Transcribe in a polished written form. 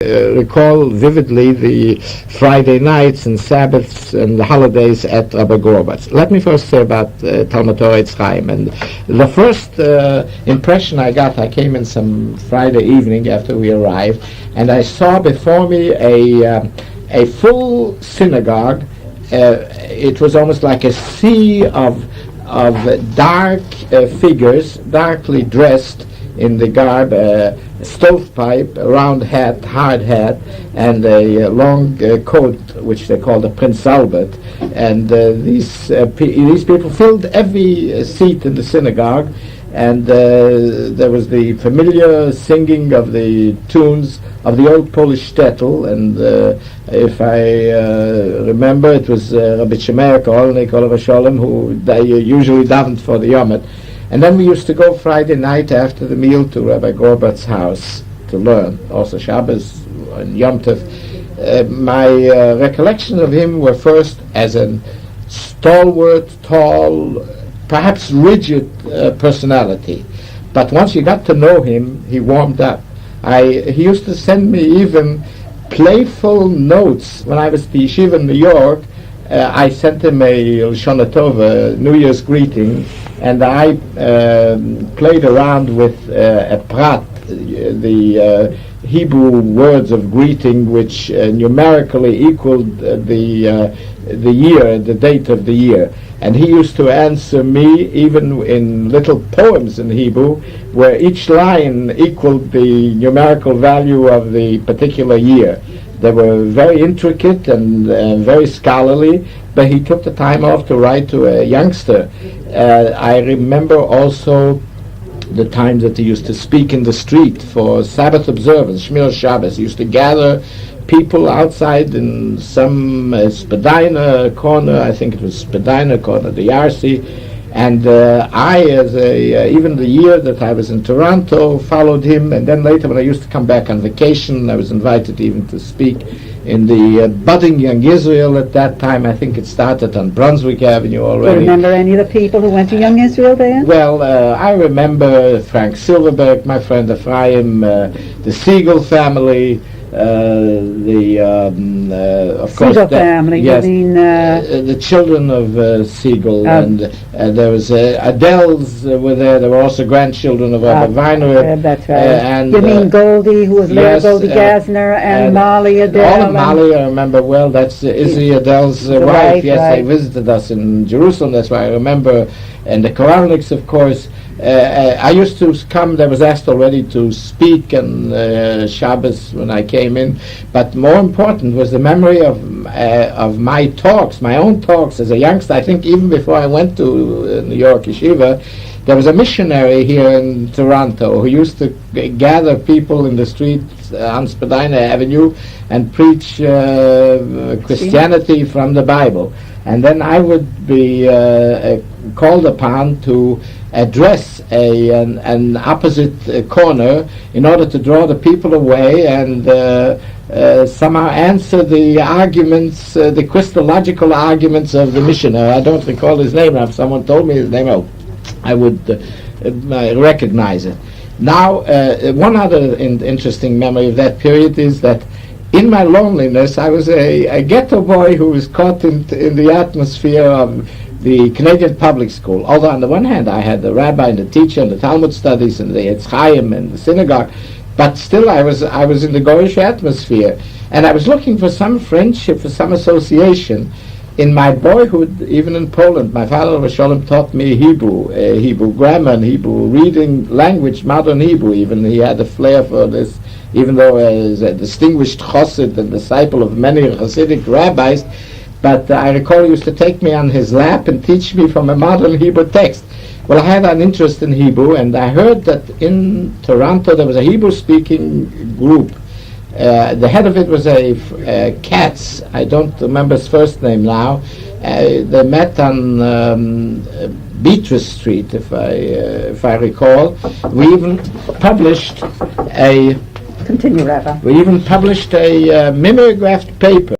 recall vividly the Friday nights and Sabbaths and the holidays at Rabbi Gorbatz. Let me first say about Talmud Torah Eitz Chaim. And the first impression I got, I came in some Friday evening after we arrived, and I saw before me a full synagogue. It was almost like a sea of dark figures, darkly dressed in the garb, stovepipe, a round hat, hard hat, and a long coat, which they called a Prince Albert. And these people filled every seat in the synagogue, and there was the familiar singing of the tunes of the old Polish shtetl, and if I remember, it was Rabbi Ittamar, who usually davened for the Yom. And then we used to go Friday night after the meal to Rabbi Gorbatz's house to learn, also Shabbos and Yom Tov. My recollections of him were first as a stalwart, tall, perhaps rigid personality. But once you got to know him, he warmed up. He used to send me even playful notes. When I was at the yeshiva in New York, I sent him a Shana Tova, New Year's greeting, and I played around with a prat, the Hebrew words of greeting, which numerically equaled the year, the date of the year. And he used to answer me even in little poems in Hebrew, where each line equaled the numerical value of the particular year. They were very intricate and very scholarly, but he took the time off to write to a youngster. I remember also the times that he used to speak in the street for Sabbath observance, Shmir Shabbos. He used to gather people outside in some Spadina corner, I think it was Spadina corner, the Yarsi, and I, even the year that I was in Toronto, followed him, and then later when I used to come back on vacation, I was invited even to speak in the budding Young Israel at that time. I think it started on Brunswick Avenue already. Do you remember any of the people who went to Young Israel then? Well, I remember Frank Silverberg, my friend Ephraim, the Siegel family, of course, Siegel family. Yes, I mean, the children of Siegel, and there was Adele's were there. There were also grandchildren of Rabbi Weiner. That's right. And you mean Goldie, who was yes, later Goldie Gassner, and Molly Adele. All of Molly, I remember well. That's Izzy Adele's wife. Right, yes, right. They visited us in Jerusalem. That's why I remember. And the Koralniks, of course. I used to come, I was asked already to speak on Shabbos when I came in, but more important was the memory of my talks, my own talks as a youngster. I think even before I went to New York Yeshiva, there was a missionary here in Toronto who used to gather people in the streets on Spadina Avenue and preach Christianity from the Bible. And then I would be called upon to address an opposite corner in order to draw the people away and somehow answer the arguments, the Christological arguments of the missionary. I don't recall his name now. If someone told me his name, I would recognize it. Now, one other interesting memory of that period is that in my loneliness, I was a ghetto boy who was caught in the atmosphere of the Canadian public school. Although on the one hand I had the rabbi and the teacher and the Talmud studies and the Eitz Chaim and the synagogue, but still I was in the Goyish atmosphere, and I was looking for some friendship, for some association. In my boyhood, even in Poland, my father Rosh Hashanah taught me Hebrew grammar and Hebrew reading language, modern Hebrew. Even he had a flair for this, even though as a distinguished chassid and disciple of many Hasidic rabbis. But I recall he used to take me on his lap and teach me from a modern Hebrew text. Well, I had an interest in Hebrew, and I heard that in Toronto there was a Hebrew-speaking group. The head of it was a Katz. I don't remember his first name now. They met on Beatrice Street, if I recall. We even published a. Continue, Rabbi. We even published a mimeographed paper.